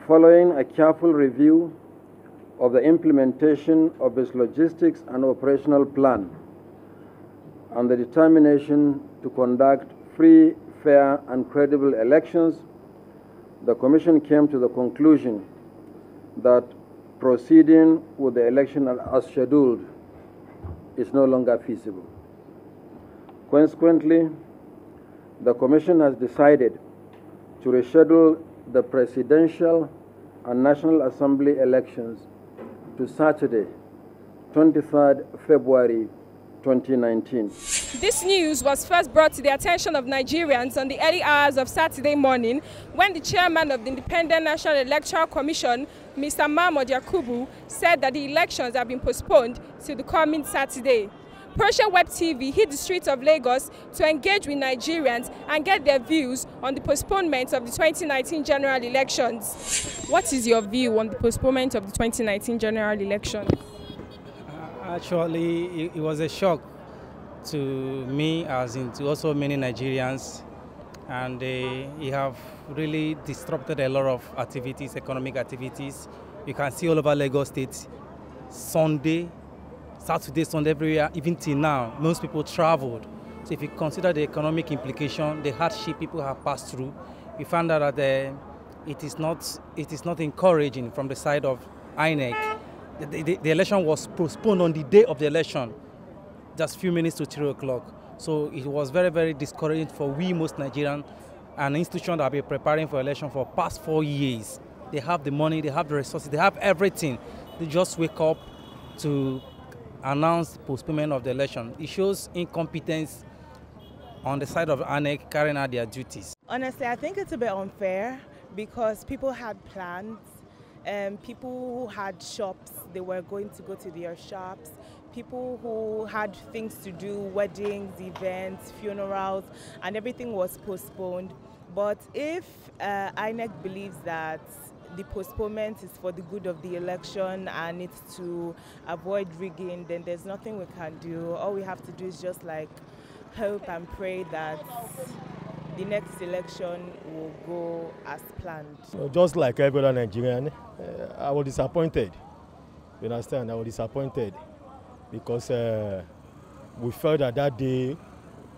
Following a careful review of the implementation of its logistics and operational plan and the determination to conduct free, fair, and credible elections, the Commission came to the conclusion that proceeding with the election as scheduled is no longer feasible. Consequently, the Commission has decided to reschedule the Presidential and National Assembly elections to Saturday, 23rd February 2019. This news was first brought to the attention of Nigerians on the early hours of Saturday morning when the chairman of the Independent National Electoral Commission, Mr. Mahmoud Yakubu, said that the elections have been postponed to the coming Saturday. Persia Web TV hit the streets of Lagos to engage with Nigerians and get their views on the postponement of the 2019 general elections. What is your view on the postponement of the 2019 general election? Actually, it was a shock to me, as in to also many Nigerians, and it have really disrupted a lot of activities, economic activities. You can see all over Lagos State, Saturday, Sunday, everywhere, even till now, most people traveled. So if you consider the economic implication, the hardship people have passed through, we found out that it is not encouraging from the side of INEC. The election was postponed on the day of the election, just a few minutes to 3 o'clock. So it was very, very discouraging for most Nigerians, an institution that have been preparing for election for past 4 years. They have the money, they have the resources, they have everything. They just wake up to announce postponement of the election. It shows incompetence on the side of INEC carrying out their duties. Honestly, I think it's a bit unfair because people had plans. People who had shops, they were going to go to their shops. People who had things to do, weddings, events, funerals, and everything was postponed. But if INEC believes that the postponement is for the good of the election and it's to avoid rigging, then there's nothing we can do. All we have to do is just like hope and pray that the next election will go as planned. So just like every other Nigerian, I was disappointed. You understand? I was disappointed because we felt that day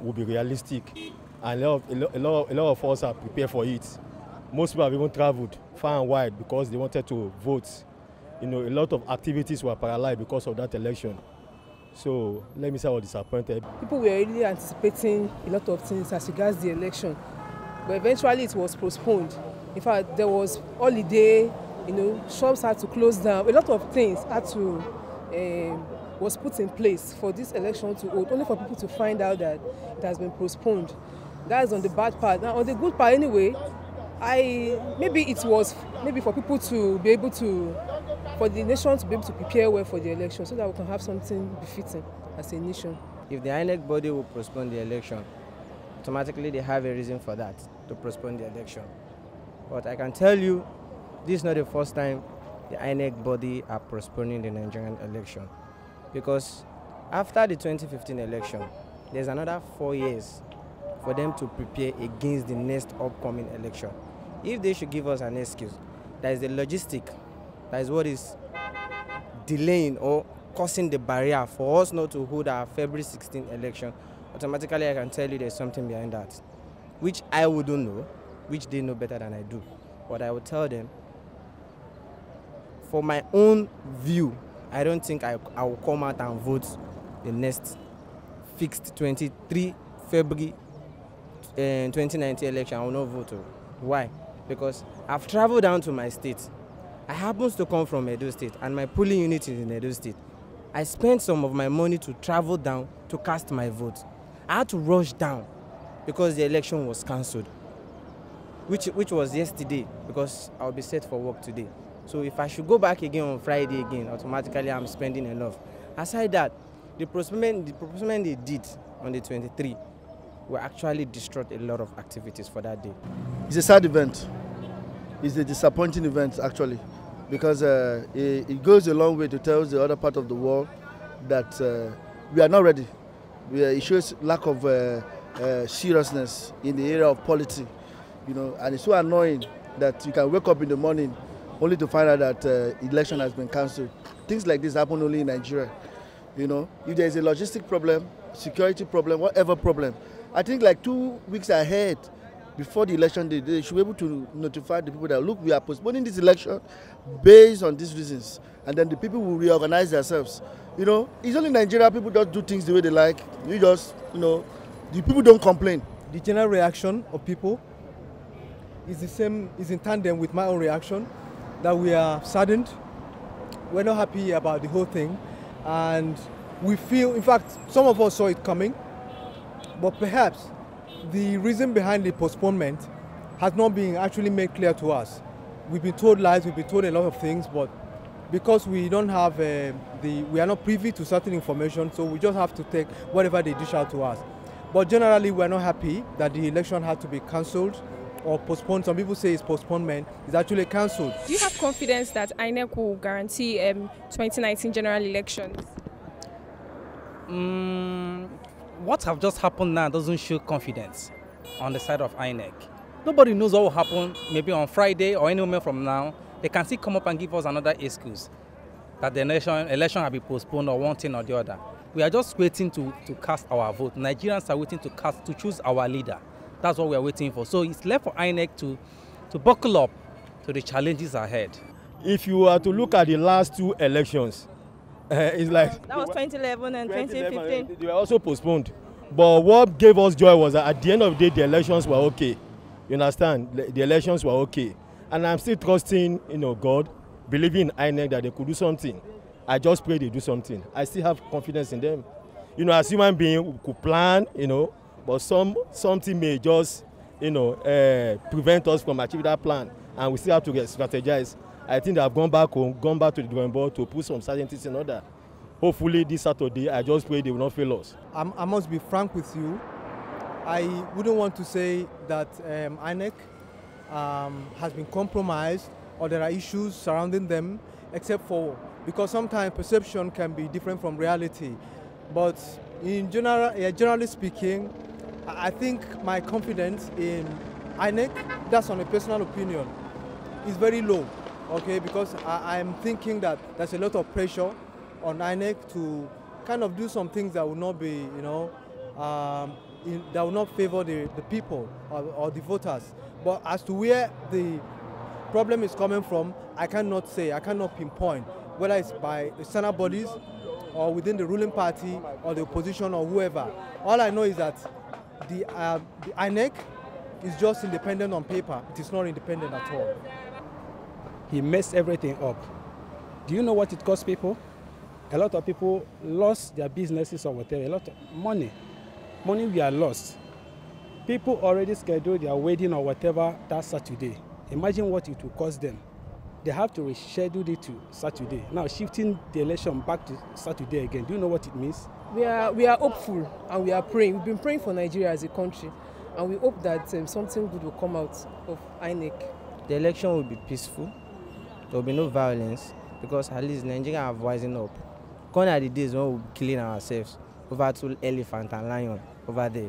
would be realistic, and a lot of us are prepared for it. Most people have even traveled far and wide because they wanted to vote. You know, a lot of activities were paralyzed because of that election. So let me say I was disappointed. People were really anticipating a lot of things as regards the election, but eventually it was postponed. In fact, there was holiday, shops had to close down. A lot of things was put in place for this election to hold, only for people to find out that it has been postponed. That is on the bad part. Now on the good part anyway, maybe it was for people to be able to, for the nation to be able to prepare well for the election so that we can have something befitting as a nation. If the INEC body will postpone the election, automatically they have a reason for that, to postpone the election. But I can tell you, this is not the first time the INEC body are postponing the Nigerian election. Because after the 2015 election, there's another 4 years for them to prepare against the next upcoming election. If they should give us an excuse, that is the logistic, that is what is delaying or causing the barrier for us not to hold our February 16 election, automatically I can tell you there's something behind that, which I wouldn't know, which they know better than I do. But I would tell them, for my own view, I don't think I will come out and vote the next fixed 23 February 2019 election. I will not vote. Why? Because I've traveled down to my state. I happen to come from Edo State, and my polling unit is in Edo State. I spent some of my money to travel down to cast my vote. I had to rush down because the election was cancelled, which was yesterday, because I'll be set for work today. So if I should go back again on Friday again, automatically I'm spending enough. Aside that, the postponement they did on the 23 will actually destroy a lot of activities for that day. It's a sad event. It's a disappointing event, actually. because it goes a long way to tell the other part of the world that we are not ready. It shows lack of seriousness in the area of politics, you know, and it's so annoying that you can wake up in the morning only to find out that election has been cancelled. Things like this happen only in Nigeria. You know, if there is a logistic problem, security problem, whatever problem, I think like 2 weeks ahead, before the election day, they should be able to notify the people that, look, we are postponing this election based on these reasons. And then the people will reorganize themselves. You know, it's only Nigeria, people just do things the way they like. You just, you know, the people don't complain. The general reaction of people is the same, is in tandem with my own reaction, that we are saddened. We're not happy about the whole thing. And we feel, in fact, some of us saw it coming, but perhaps the reason behind the postponement has not been actually made clear to us. We've been told lies, we've been told a lot of things, but because we don't have we are not privy to certain information, so we just have to take whatever they dish out to us. But generally, we're not happy that the election had to be cancelled or postponed. Some people say it's postponement. It's actually cancelled. Do you have confidence that INEC will guarantee 2019 general elections? What have just happened now doesn't show confidence on the side of INEC. Nobody knows what will happen maybe on Friday or any moment from now. They can still come up and give us another excuse that the election will be postponed or one thing or the other. We are just waiting to cast our vote. Nigerians are waiting to choose our leader. That's what we are waiting for. So it's left for INEC to buckle up to the challenges ahead. If you were to look at the last two elections, it's like... That was 2011 and 2015. They were also postponed. But what gave us joy was that at the end of the day, the elections were okay. You understand? The elections were okay. And I'm still trusting, you know, God, believing in INEC that they could do something. I just pray they do something. I still have confidence in them. You know, as human beings, we could plan, you know, but something may just, you know, prevent us from achieving that plan. And we still have to strategize. I think they have gone back home, gone back to the drawing board to put some certainties in order. Hopefully this Saturday, I just pray they will not fail us. I must be frank with you. I wouldn't want to say that INEC has been compromised or there are issues surrounding them, except for, because sometimes perception can be different from reality. But in general, generally speaking, I think my confidence in INEC, that's on a personal opinion, is very low. Okay, because I'm thinking that there's a lot of pressure on INEC to kind of do some things that will not be, you know, that will not favor the people or the voters. But as to where the problem is coming from, I cannot say, I cannot pinpoint, whether it's by external bodies or within the ruling party or the opposition or whoever. All I know is that the INEC is just independent on paper. It is not independent at all. He messed everything up. Do you know what it cost people? A lot of people lost their businesses or whatever, a lot of money. Money we are lost. People already scheduled their wedding or whatever that Saturday. Imagine what it will cost them. They have to reschedule it to Saturday. Now shifting the election back to Saturday again, do you know what it means? We are hopeful and we are praying. We've been praying for Nigeria as a country, and we hope that something good will come out of INEC. The election will be peaceful. There will be no violence, because at least Nigeria have wisen up. Gone are the days when we'll be killing ourselves over two elephant and lion over there,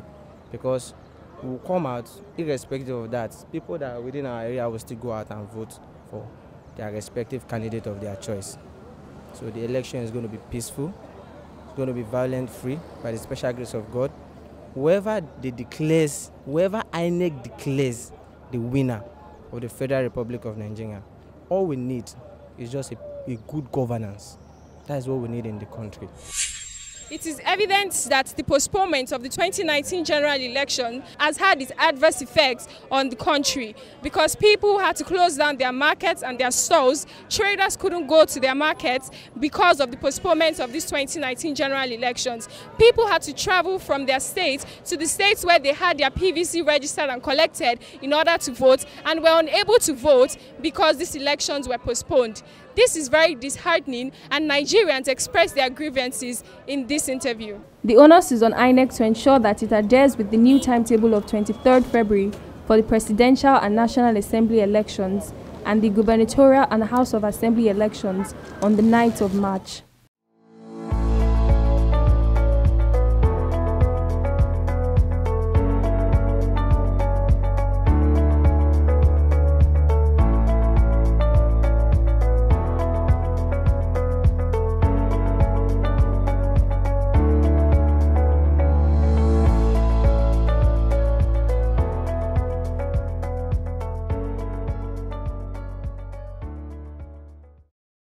because we'll come out irrespective of that. People that are within our area will still go out and vote for their respective candidate of their choice. So the election is going to be peaceful. It's going to be violent-free by the special grace of God. Whoever INEC declares the winner of the Federal Republic of Nigeria, all we need is just a good governance. That is what we need in the country. It is evident that the postponement of the 2019 general election has had its adverse effects on the country, because people had to close down their markets and their stores. Traders couldn't go to their markets because of the postponement of these 2019 general elections. People had to travel from their states to the states where they had their PVC registered and collected in order to vote, and were unable to vote because these elections were postponed. This is very disheartening, and Nigerians expressed their grievances in this interview. The onus is on INEC to ensure that it adheres with the new timetable of 23rd February for the presidential and National Assembly elections, and the gubernatorial and House of Assembly elections on the 9th of March.